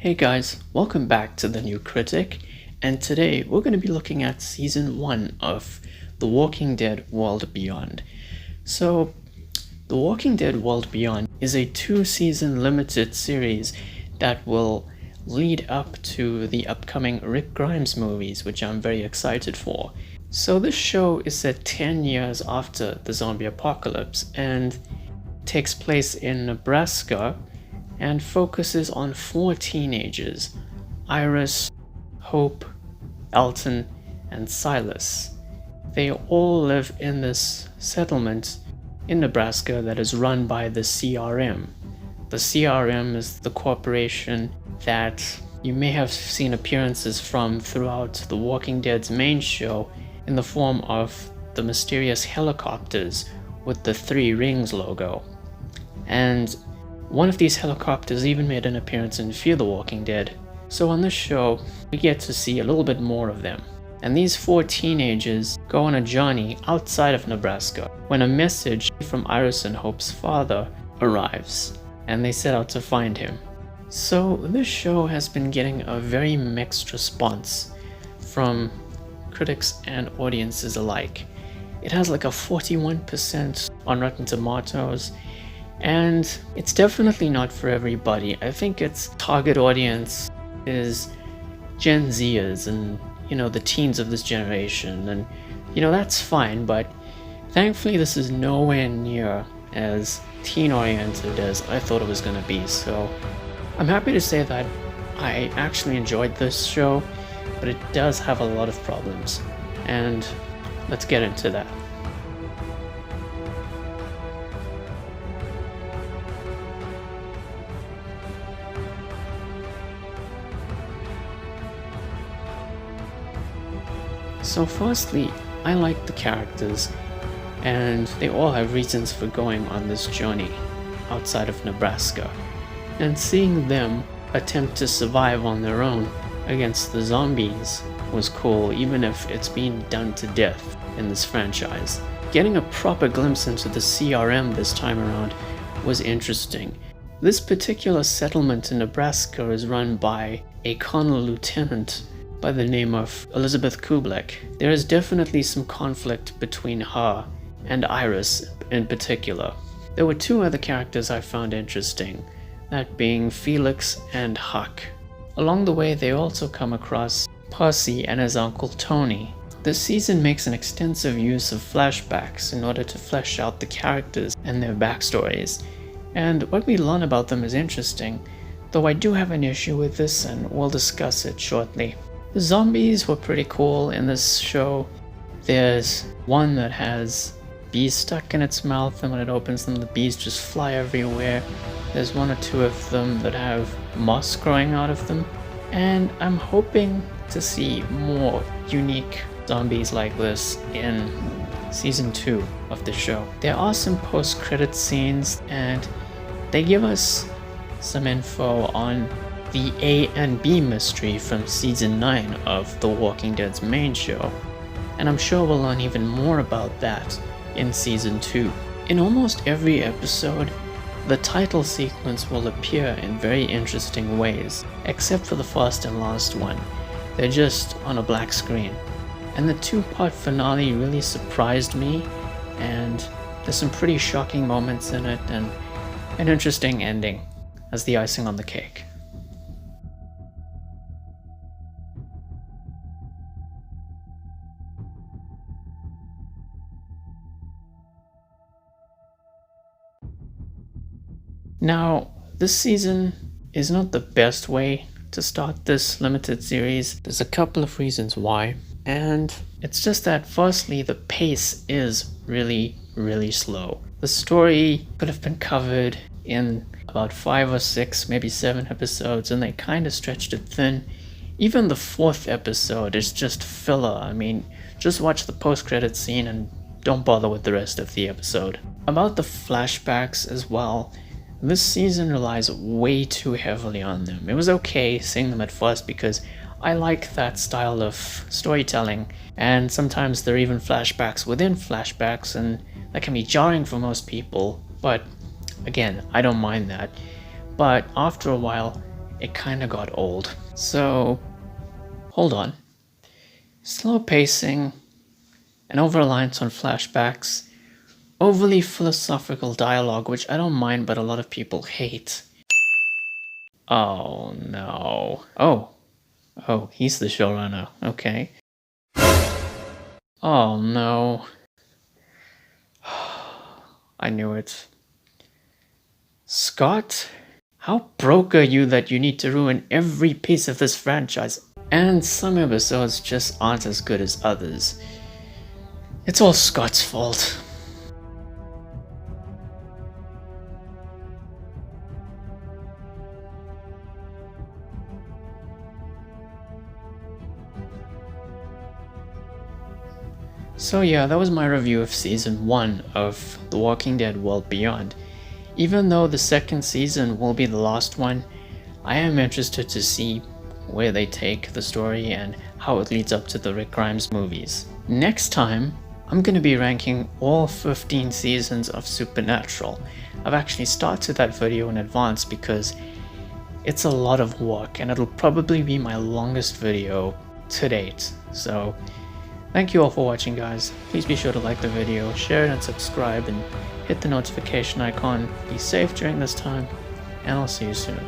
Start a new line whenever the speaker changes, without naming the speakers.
Hey guys, welcome back to The New Critic, and today we're going to be looking at Season 1 of The Walking Dead World Beyond. So, The Walking Dead World Beyond is a 2-season limited series that will lead up to the upcoming Rick Grimes movies, which I'm very excited for. So this show is set 10 years after the zombie apocalypse and takes place in Nebraska and focuses on 4 teenagers: Iris, Hope, Elton, and Silas. They all live in this settlement in Nebraska that is run by the CRM. The CRM is the corporation that you may have seen appearances from throughout The Walking Dead's main show in the form of the mysterious helicopters with the 3 rings logo. And one of these helicopters even made an appearance in Fear the Walking Dead. So on this show, we get to see a little bit more of them. And these 4 teenagers go on a journey outside of Nebraska when a message from Iris and Hope's father arrives, and they set out to find him. So this show has been getting a very mixed response from critics and audiences alike. It has like a 41% on Rotten Tomatoes, and it's definitely not for everybody. I think its target audience is Gen Zers and, the teens of this generation. And, that's fine, but thankfully this is nowhere near as teen-oriented as I thought it was going to be. So I'm happy to say that I actually enjoyed this show, but it does have a lot of problems. And let's get into that. So firstly, I like the characters, and they all have reasons for going on this journey outside of Nebraska. And seeing them attempt to survive on their own against the zombies was cool, even if it's been done to death in this franchise. Getting a proper glimpse into the CRM this time around was interesting. This particular settlement in Nebraska is run by a colonel lieutenant by the name of Elizabeth Kublek. There is definitely some conflict between her and Iris in particular. There were 2 other characters I found interesting, that being Felix and Huck. Along the way, they also come across Percy and his uncle Tony. This season makes an extensive use of flashbacks in order to flesh out the characters and their backstories, and what we learn about them is interesting, though I do have an issue with this and we'll discuss it shortly. The zombies were pretty cool in this show. There's one that has bees stuck in its mouth, and when it opens them, the bees just fly everywhere. There's 1 or 2 of them that have moss growing out of them, and I'm hoping to see more unique zombies like this in Season 2 of the show. There are some post-credit scenes, and they give us some info on the A and B mystery from Season 9 of The Walking Dead's main show, and I'm sure we'll learn even more about that in Season 2. In almost every episode, the title sequence will appear in very interesting ways, except for the first and last one. They're just on a black screen. And the 2-part finale really surprised me, and there's some pretty shocking moments in it, and an interesting ending as the icing on the cake. Now, this season is not the best way to start this limited series. There's a couple of reasons why, and it's just that firstly, the pace is really, really slow. The story could have been covered in about 5 or 6, maybe 7 episodes, and they kind of stretched it thin. Even the 4th episode is just filler. I mean, just watch the post-credit scene and don't bother with the rest of the episode. About the flashbacks as well, this season relies way too heavily on them. It was okay seeing them at first because I like that style of storytelling, and sometimes there are even flashbacks within flashbacks, and that can be jarring for most people, but again, I don't mind that. But after a while, it kinda got old. So, hold on. Slow pacing, an over-reliance on flashbacks, overly philosophical dialogue, which I don't mind but a lot of people hate. Oh no. Oh, he's the showrunner, okay. Oh no. I knew it. Scott? How broke are you that you need to ruin every piece of this franchise? And some episodes just aren't as good as others. It's all Scott's fault. So yeah, that was my review of Season 1 of The Walking Dead World Beyond. Even though the second season will be the last one, I am interested to see where they take the story and how it leads up to the Rick Grimes movies. Next time, I'm going to be ranking all 15 seasons of Supernatural. I've actually started that video in advance because it's a lot of work and it'll probably be my longest video to date. So thank you all for watching, guys. Please be sure to like the video, share it and subscribe, and hit the notification icon. Be safe during this time, and I'll see you soon.